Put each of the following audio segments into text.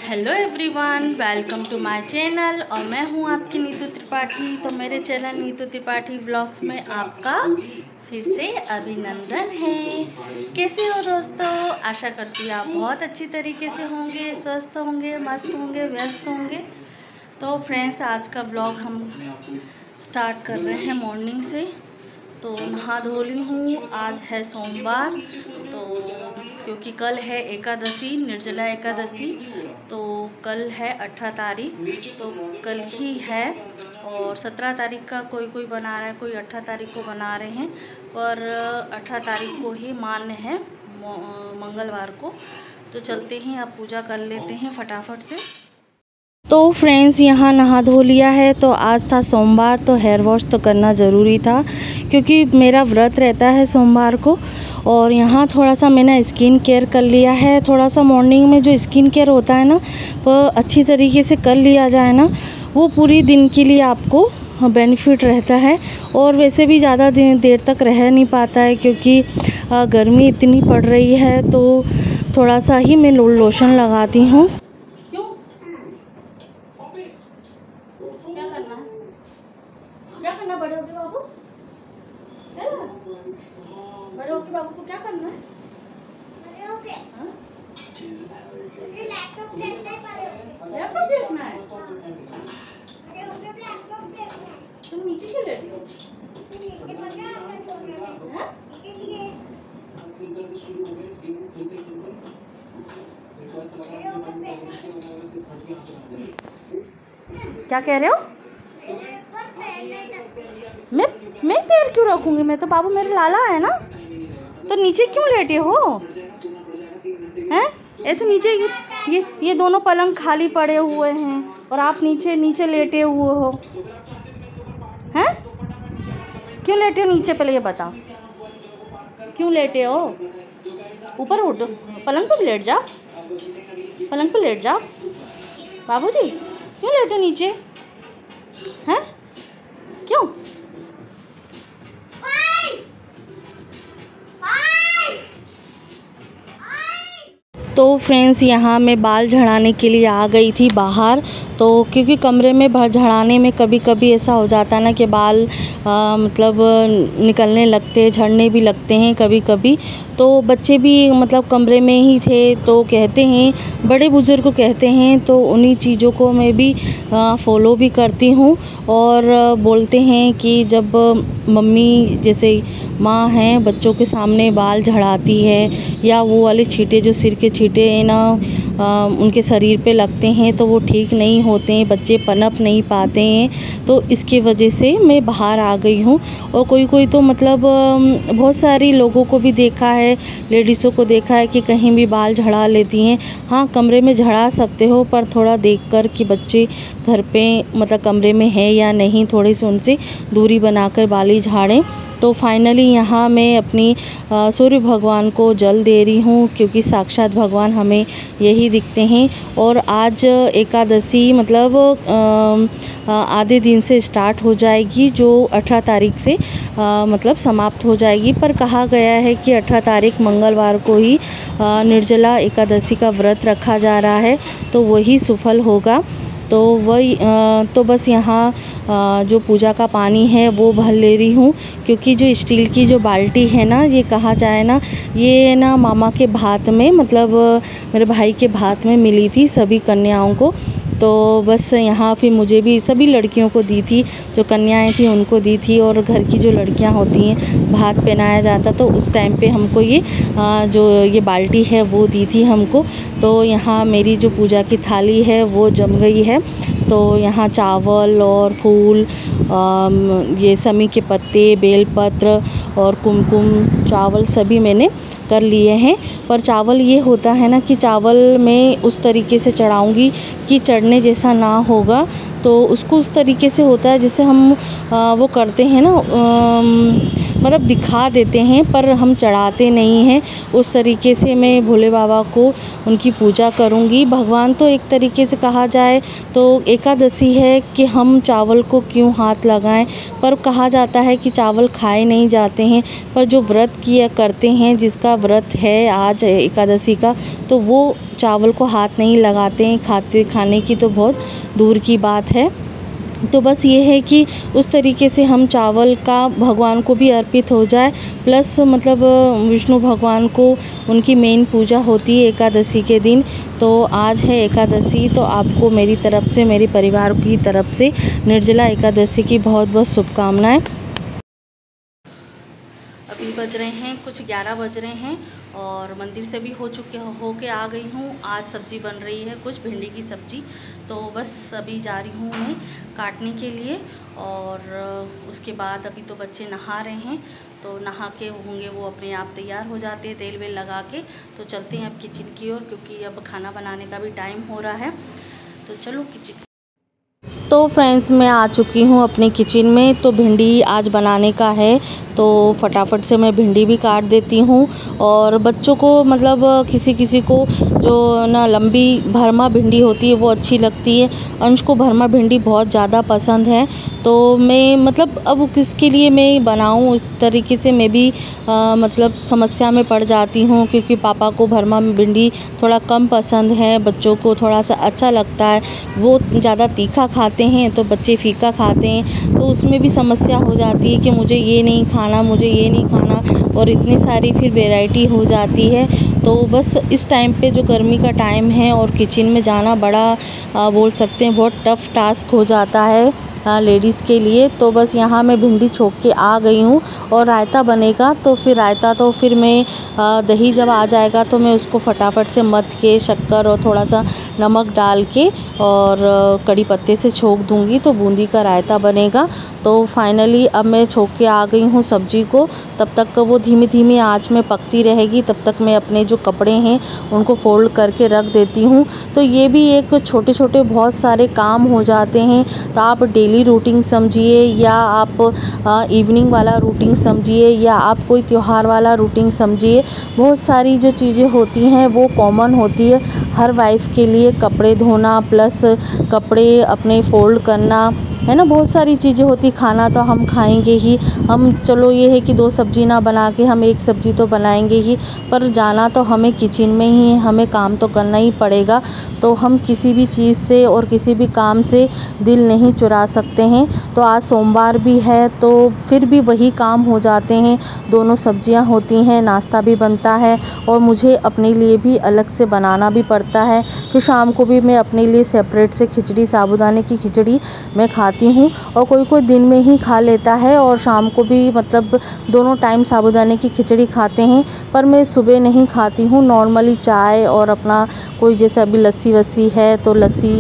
Hello everyone, welcome to my channel. और मैं हूं आपकी नीतू त्रिपाठी। तो मेरे चैनल नीतू त्रिपाठी व्लॉग्स में आपका फिर से अभिनंदन है। कैसे हो दोस्तों? आशा करती हूँ आप बहुत अच्छी तरीके से होंगे, स्वस्थ होंगे, मस्त होंगे, व्यस्त होंगे। तो फ्रेंड्स, आज का व्लॉग हम स्टार्ट कर रहे हैं मॉर्निंग से। तो नहा धो ली हूँ। आज है सोमवार, तो क्योंकि कल है एकादशी, निर्जला एकादशी। तो कल है 18 तारीख, तो कल ही है। और 17 तारीख का कोई बना रहा है, कोई 18 तारीख को बना रहे हैं, पर 18 तारीख को ही मान्य है, मंगलवार को। तो चलते हैं, अब पूजा कर लेते हैं फटाफट से। तो फ्रेंड्स, यहाँ नहा धो लिया है। तो आज था सोमवार, तो हेयर वॉश तो करना ज़रूरी था क्योंकि मेरा व्रत रहता है सोमवार को। और यहाँ थोड़ा सा मैंने स्किन केयर कर लिया है। थोड़ा सा मॉर्निंग में जो स्किन केयर होता है ना, वो अच्छी तरीके से कर लिया जाए ना, वो पूरी दिन के लिए आपको बेनिफिट रहता है। और वैसे भी ज़्यादा देर तक रह नहीं पाता है क्योंकि गर्मी इतनी पड़ रही है। तो थोड़ा सा ही मैं लोशन लगाती हूँ। क्या करना बड़े होके बाबू? बड़े होके बाबू को क्या करना है? बड़े होके मुझे लैपटॉप देखना है। लैपटॉप देखना है? बड़े होके लैपटॉप देखना है। तुम नीचे क्यों लेटी हो? नीचे पता है मैं सोने में। हां, इसीलिए शुरू हो गया। स्किन खेलते खेलते मेरे को ऐसा लगा कि क्या कह रहे हो? मैं पैर क्यों रखूंगी? मैं तो बाबू मेरे लाला है ना। तो नीचे क्यों लेटे हो? हैं? ऐसे नीचे ये दोनों पलंग खाली पड़े हुए हैं और आप नीचे लेटे हुए हो। हैं? क्यों लेटे हो नीचे? पहले ये बताओ, क्यों लेटे हो? ऊपर उठ, पलंग पर लेट जाओ, पलंग पर लेट जाओ। बाबूजी क्यों लेटे नीचे? हैं? क्यों? तो फ्रेंड्स, यहाँ मैं बाल झड़ाने के लिए आ गई थी बाहर। तो क्योंकि कमरे में झड़ाने में कभी कभी ऐसा हो जाता है ना कि बाल मतलब निकलने लगते, झड़ने भी लगते हैं कभी कभी। तो बच्चे भी मतलब कमरे में ही थे, तो कहते हैं, बड़े बुजुर्ग कहते हैं, तो उन्हीं चीज़ों को मैं भी फॉलो भी करती हूँ। और बोलते हैं कि जब मम्मी जैसे माँ हैं बच्चों के सामने बाल झड़ाती है या वो वाले छींटे जो सिर के छींटे हैं ना उनके शरीर पे लगते हैं, तो वो ठीक नहीं होते हैं, बच्चे पनप नहीं पाते हैं। तो इसकी वजह से मैं बाहर आ गई हूँ। और कोई तो मतलब बहुत सारी लोगों को भी देखा है, लेडीज़ों को देखा है कि कहीं भी बाल झड़ा लेती हैं। हाँ, कमरे में झड़ा सकते हो, पर थोड़ा देखकर कि बच्चे घर पे मतलब कमरे में है या नहीं, थोड़ी सी उनसे दूरी बनाकर बाल ही झाड़ें। तो फाइनली यहाँ मैं अपनी सूर्य भगवान को जल दे रही हूँ क्योंकि साक्षात भगवान हमें यही दिखते हैं। और आज एकादशी मतलब आधे दिन से स्टार्ट हो जाएगी, जो 18 तारीख से मतलब समाप्त हो जाएगी। पर कहा गया है कि 18 तारीख मंगलवार को ही निर्जला एकादशी का व्रत रखा जा रहा है, तो वही सफल होगा। तो वही तो बस यहाँ जो पूजा का पानी है वो भर ले रही हूँ क्योंकि जो स्टील की जो बाल्टी है ना, ये कहा जाए ना, ये ना मामा के भात में मतलब मेरे भाई के भात में मिली थी सभी कन्याओं को। तो बस यहाँ फिर मुझे भी सभी लड़कियों को दी थी, जो कन्याएं थी उनको दी थी। और घर की जो लड़कियाँ होती हैं भात पहनाया जाता, तो उस टाइम पे हमको ये जो ये बाल्टी है वो दी थी हमको। तो यहाँ मेरी जो पूजा की थाली है वो जम गई है। तो यहाँ चावल और फूल, ये समी के पत्ते, बेलपत्र और कुमकुम चावल सभी मैंने कर लिए हैं। पर चावल ये होता है ना कि चावल मैं उस तरीके से चढ़ाऊंगी कि चढ़ने जैसा ना होगा, तो उसको उस तरीके से होता है जैसे हम वो करते हैं ना मतलब दिखा देते हैं, पर हम चढ़ाते नहीं हैं। उस तरीके से मैं भोले बाबा को उनकी पूजा करूँगी। भगवान तो एक तरीके से कहा जाए तो एकादशी है कि हम चावल को क्यों हाथ लगाएं, पर कहा जाता है कि चावल खाए नहीं जाते हैं, पर जो व्रत किया करते हैं, जिसका व्रत है आज एकादशी का, तो वो चावल को हाथ नहीं लगाते हैं। खाने की तो बहुत दूर की बात है। तो बस ये है कि उस तरीके से हम चावल का भगवान को भी अर्पित हो जाए, प्लस मतलब विष्णु भगवान को उनकी मेन पूजा होती है एकादशी के दिन। तो आज है एकादशी, तो आपको मेरी तरफ से, मेरे परिवार की तरफ से निर्जला एकादशी की बहुत बहुत शुभकामनाएं। अभी बज रहे हैं कुछ 11 बज रहे हैं और मंदिर से भी होके आ गई हूँ। आज सब्ज़ी बन रही है कुछ भिंडी की सब्ज़ी, तो बस अभी जा रही हूँ मैं काटने के लिए। और उसके बाद अभी तो बच्चे नहा रहे हैं, तो नहा के होंगे वो अपने आप तैयार हो जाते हैं तेल वेल लगा के। तो चलते हैं अब किचन की ओर, क्योंकि अब खाना बनाने का भी टाइम हो रहा है। तो चलो किचन। तो फ्रेंड्स, मैं आ चुकी हूँ अपनी किचन में। तो भिंडी आज बनाने का है, तो फटाफट से मैं भिंडी भी काट देती हूँ। और बच्चों को मतलब किसी किसी को जो ना लंबी भरमा भिंडी होती है वो अच्छी लगती है। अंश को भरमा भिंडी बहुत ज़्यादा पसंद है। तो मैं मतलब अब किसके लिए मैं बनाऊँ, उस तरीके से मैं भी मतलब समस्या में पड़ जाती हूँ, क्योंकि पापा को भरमा भिंडी थोड़ा कम पसंद है, बच्चों को थोड़ा सा अच्छा लगता है। वो ज़्यादा तीखा खाते हैं तो बच्चे फीका खाते हैं, तो उसमें भी समस्या हो जाती है कि मुझे ये नहीं खाना, मुझे ये नहीं खाना, और इतनी सारी फिर वैरायटी हो जाती है। तो बस इस टाइम पे जो गर्मी का टाइम है और किचन में जाना बड़ा बोल सकते हैं बहुत टफ़ टास्क हो जाता है लेडीज़ के लिए। तो बस यहाँ मैं भिंडी छोक के आ गई हूँ। और रायता बनेगा, तो फिर रायता तो फिर मैं दही जब आ जाएगा तो मैं उसको फटाफट से मथ के शक्कर और थोड़ा सा नमक डाल के और कड़ी पत्ते से छोक दूँगी, तो बूंदी का रायता बनेगा। तो फाइनली अब मैं छोक के आ गई हूँ सब्जी को। तब तक वो धीमी धीमी आंच में पकती रहेगी, तब तक मैं अपने जो कपड़े हैं उनको फोल्ड करके रख देती हूँ। तो ये भी एक छोटे छोटे बहुत सारे काम हो जाते हैं। तो आप डेली रूटीन समझिए, या आप इवनिंग वाला रूटीन समझिए, या आप कोई त्यौहार वाला रूटीन समझिए, बहुत सारी जो चीज़ें होती हैं वो कॉमन होती है हर वाइफ के लिए। कपड़े धोना प्लस कपड़े अपने फोल्ड करना, है ना, बहुत सारी चीज़ें होती। खाना तो हम खाएंगे ही, हम चलो ये है कि 2 सब्जी ना बना के हम 1 सब्जी तो बनाएंगे ही, पर जाना तो हमें किचन में ही है, हमें काम तो करना ही पड़ेगा। तो हम किसी भी चीज़ से और किसी भी काम से दिल नहीं चुरा सकते हैं। तो आज सोमवार भी है, तो फिर भी वही काम हो जाते हैं। दोनों सब्जियां होती हैं, नाश्ता भी बनता है, और मुझे अपने लिए भी अलग से बनाना भी पड़ता है। फिर शाम को भी मैं अपने लिए सेपरेट से खिचड़ी, साबूदाने की खिचड़ी मैं खाती हूँ। और कोई कोई दिन में ही खा लेता है और शाम को भी, मतलब दोनों टाइम साबूदाने की खिचड़ी खाते हैं। पर मैं सुबह नहीं खाती हूँ, नॉर्मली चाय और अपना कोई जैसे अभी लस्सी वस्सी है तो लस्सी,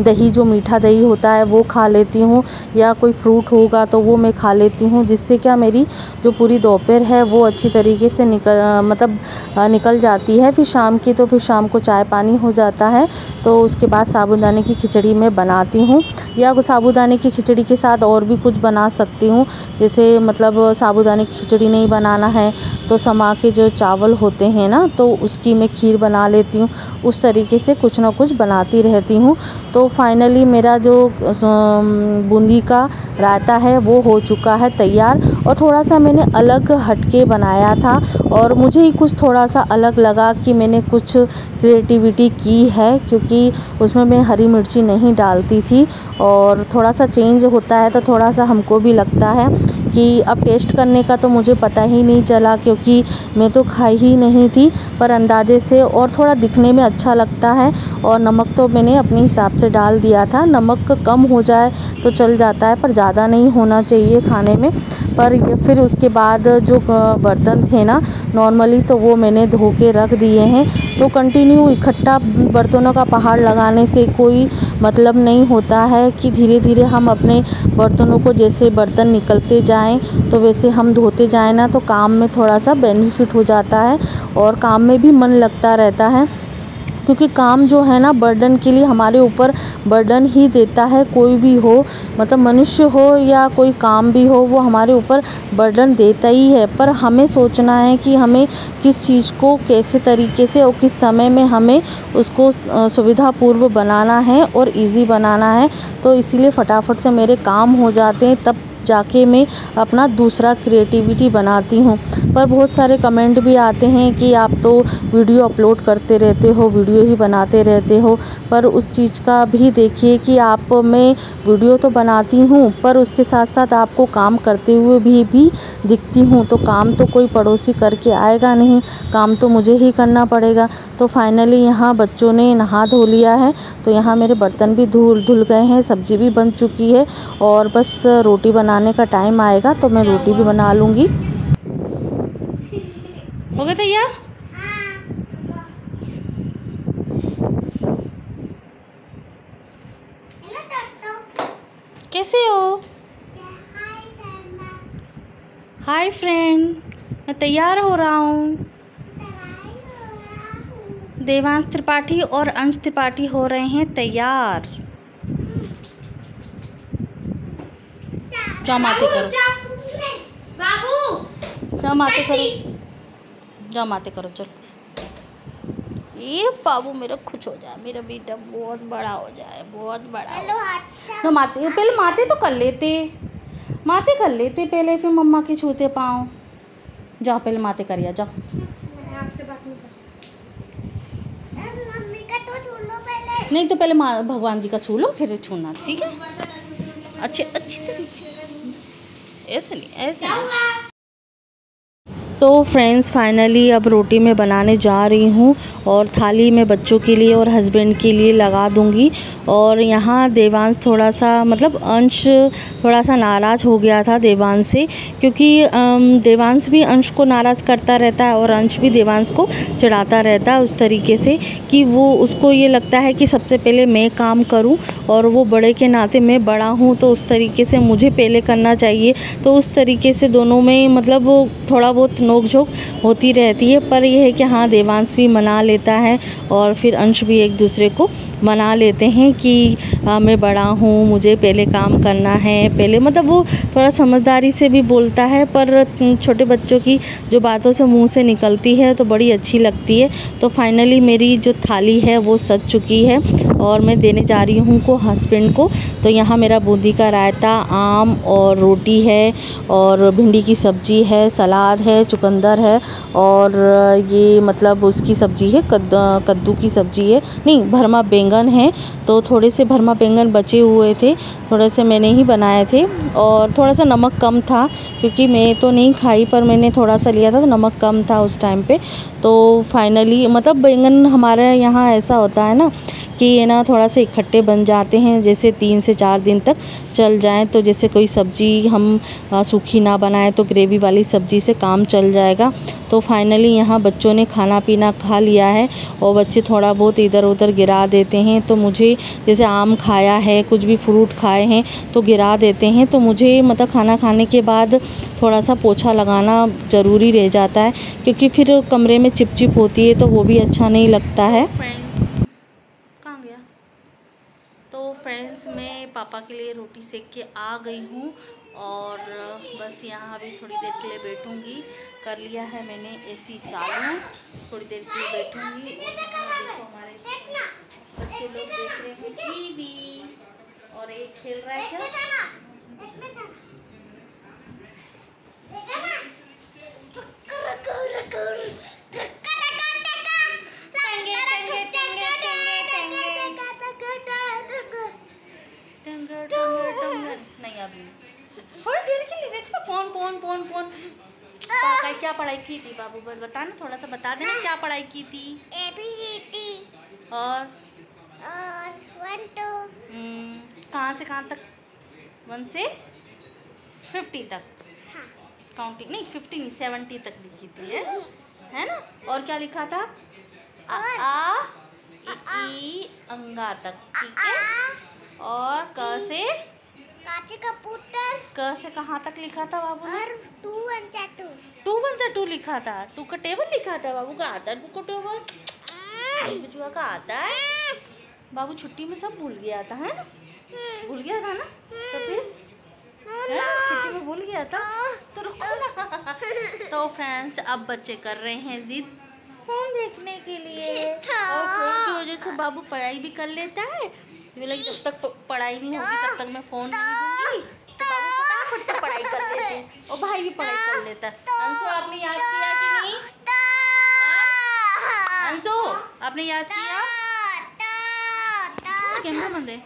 दही जो मीठा दही होता है वो खा लेती हूँ, या कोई फ्रूट होगा तो वो मैं खा लेती हूँ, जिससे क्या मेरी जो पूरी दोपहर है वो अच्छी तरीके से निकल जाती है। फिर शाम की, तो फिर शाम को चाय पानी हो जाता है। तो उसके बाद साबूदाने की खिचड़ी मैं बनाती हूँ, या साबूदाने की खिचड़ी के साथ और भी कुछ बना सकती हूँ। जैसे मतलब साबूदाने की खिचड़ी नहीं बनाना है तो समा के जो चावल होते हैं ना, तो उसकी मैं खीर बना लेती हूँ। उस तरीके से कुछ ना कुछ बनाती रहती हूँ। तो फाइनली मेरा जो बूंदी का रायता है वो हो चुका है तैयार। और थोड़ा सा मैंने अलग हटके बनाया था, और मुझे ही कुछ थोड़ा सा अलग लगा कि मैंने कुछ क्रिएटिविटी की है, क्योंकि उसमें मैं हरी मिर्ची नहीं डालती थी। और थोड़ा सा चेंज होता है तो थोड़ा सा हमको भी लगता है कि अब टेस्ट करने का तो मुझे पता ही नहीं चला, क्योंकि मैं तो खाई ही नहीं थी, पर अंदाजे से, और थोड़ा दिखने में अच्छा लगता है। और नमक तो मैंने अपने हिसाब से डाल दिया था, नमक कम हो जाए तो चल जाता है, पर ज़्यादा नहीं होना चाहिए खाने में। पर फिर उसके बाद जो बर्तन थे ना नॉर्मली, तो वो मैंने धो के रख दिए हैं। तो कंटिन्यू इकट्ठा बर्तनों का पहाड़ लगाने से कोई मतलब नहीं होता है, कि धीरे धीरे हम अपने बर्तनों को, जैसे बर्तन निकलते जाएं तो वैसे हम धोते जाएं ना, तो काम में थोड़ा सा बेनिफिट हो जाता है और काम में भी मन लगता रहता है। क्योंकि काम जो है ना बर्डन के लिए हमारे ऊपर बर्डन ही देता है। कोई भी हो, मतलब मनुष्य हो या कोई काम भी हो, वो हमारे ऊपर बर्डन देता ही है। पर हमें सोचना है कि हमें किस चीज़ को कैसे तरीके से और किस समय में हमें उसको सुविधापूर्व बनाना है और इजी बनाना है। तो इसीलिए फटाफट से मेरे काम हो जाते हैं, तब जाके मैं अपना दूसरा क्रिएटिविटी बनाती हूँ। पर बहुत सारे कमेंट भी आते हैं कि आप तो वीडियो अपलोड करते रहते हो, वीडियो ही बनाते रहते हो। पर उस चीज़ का भी देखिए कि आप, मैं वीडियो तो बनाती हूँ पर उसके साथ साथ आपको काम करते हुए भी दिखती हूँ। तो काम तो कोई पड़ोसी करके आएगा नहीं, काम तो मुझे ही करना पड़ेगा। तो फाइनली यहाँ बच्चों ने नहा धो लिया है, तो यहाँ मेरे बर्तन भी धुल गए हैं, सब्जी भी बन चुकी है और बस रोटी बनाने का टाइम आएगा तो मैं रोटी भी बना लूँगी। हो गया तैयार? कैसे हो? हाय फ्रेंड, मैं तैयार हो रहा हूँ। देवांश त्रिपाठी और अंश त्रिपाठी हो रहे हैं तैयार। जाओ माते करो, जाओ माते करो, जाओ माते करो, चलो। ये बाबू मेरा खुश हो जाए, मेरा बेटा बहुत बड़ा हो जाए, बहुत बड़ा हो जाए। तो माते, पहले माते तो कर लेते, माते कर लेते पहले, फिर मम्मा के छूते पाँव। जाओ पहले माते करिए, जाओ। नहीं तो पहले भगवान जी का छू लो फिर छूना, ठीक है? अच्छी तरीके, ऐसे नहीं, ऐसे नहीं। तो फ्रेंड्स फाइनली अब रोटी मैं बनाने जा रही हूँ और थाली में बच्चों के लिए और हस्बैंड के लिए लगा दूँगी। और यहाँ देवांश थोड़ा सा, मतलब अंश थोड़ा सा नाराज़ हो गया था देवांश से, क्योंकि देवांश भी अंश को नाराज़ करता रहता है और अंश भी देवांश को चिढ़ाता रहता है उस तरीके से कि वो, उसको ये लगता है कि सबसे पहले मैं काम करूँ और वो बड़े के नाते मैं बड़ा हूँ तो उस तरीके से मुझे पहले करना चाहिए। तो उस तरीके से दोनों में मतलब वो थोड़ा बहुत नोक-झोंक होती रहती है। पर यह है कि हाँ, देवांश भी मना लेता है और फिर अंश भी एक दूसरे को मना लेते हैं कि मैं बड़ा हूँ, मुझे पहले काम करना है, पहले, मतलब वो थोड़ा समझदारी से भी बोलता है। पर छोटे बच्चों की जो बातों से मुंह से निकलती है तो बड़ी अच्छी लगती है। तो फाइनली मेरी जो थाली है वो सज चुकी है और मैं देने जा रही हूँ को हस्बैंड को। तो यहाँ मेरा बूंदी का रायता, आम और रोटी है और भिंडी की सब्जी है, सलाद है, चुकंदर है और ये मतलब उसकी सब्जी है, कद्दू की सब्जी है, नहीं भरमा बैंगन है। तो थोड़े से भरमा बैंगन बचे हुए थे, थोड़े से मैंने ही बनाए थे और थोड़ा सा नमक कम था क्योंकि मैं तो नहीं खाई, पर मैंने थोड़ा सा लिया था तो नमक कम था उस टाइम पे। तो फाइनली मतलब बैंगन हमारे यहाँ ऐसा होता है ना कि ये ना थोड़ा से इकट्ठे बन जाते हैं, जैसे 3 से 4 दिन तक चल जाएं। तो जैसे कोई सब्ज़ी हम सूखी ना बनाएं तो ग्रेवी वाली सब्ज़ी से काम चल जाएगा। तो फाइनली यहाँ बच्चों ने खाना पीना खा लिया है और बच्चे थोड़ा बहुत इधर उधर गिरा देते हैं। तो मुझे, जैसे आम खाया है, कुछ भी फ्रूट खाए हैं तो गिरा देते हैं। तो मुझे मतलब खाना खाने के बाद थोड़ा सा पोछा लगाना ज़रूरी रह जाता है क्योंकि फिर कमरे में चिपचिप होती है तो वो भी अच्छा नहीं लगता है। कहाँ गया? तो फ्रेंड्स मैं पापा के लिए रोटी सेक के आ गई हूँ और बस यहाँ अभी थोड़ी देर के लिए बैठूँगी। कर लिया है मैंने एसी चालू, थोड़ी देर के लिए बैठूँगी। और देखो हमारे बच्चे लोग देख रहे हैं टीवी और एक खेल रहा है क्या, नहीं अभी थोड़ी देर के लिए देखो। फोन क्या पढ़ाई की थी बाबू, बता ना, थोड़ा सा बता देना क्या पढ़ाई की थी। ABCD और 1 2 कहाँ से कहाँ तक? 1 से 50 तक। हाँ। काउंटिंग नहीं, 50 नहीं 70 तक लिखी थी, है ना? और क्या लिखा था? आ ई अंगा तक, ठीक है। और क से कबूतर, क से कहाँ तक लिखा था बाबू ने? 2 1 से 2 लिखा था। 2 का टेबल लिखा था बाबू का, आता 2 का टेबल। बिजुआ का आता है। बाबू छुट्टी में सब भूल गया था, है ना? भूल गया था ना? तो फिर छुट्टी में भूल गया था, तो रुको ना। तो फ्रेंड्स अब बच्चे कर रहे हैं जिद फोन देखने के लिए, और फोन की वजह से बाबू पढ़ाई भी कर लेता है। बोला कि जब तक पढ़ाई नहीं होगी तब तक मैं फोन नहीं दूंगी। तो बाबू फटाफट से पढ़ाई कर लेते हैं और भाई भी पढ़ाई कर लेता है। अंशु आपने याद किया कि नहीं? अंशु आपने याद किया? कैमरा बंद है।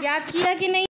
याद किया कि नहीं?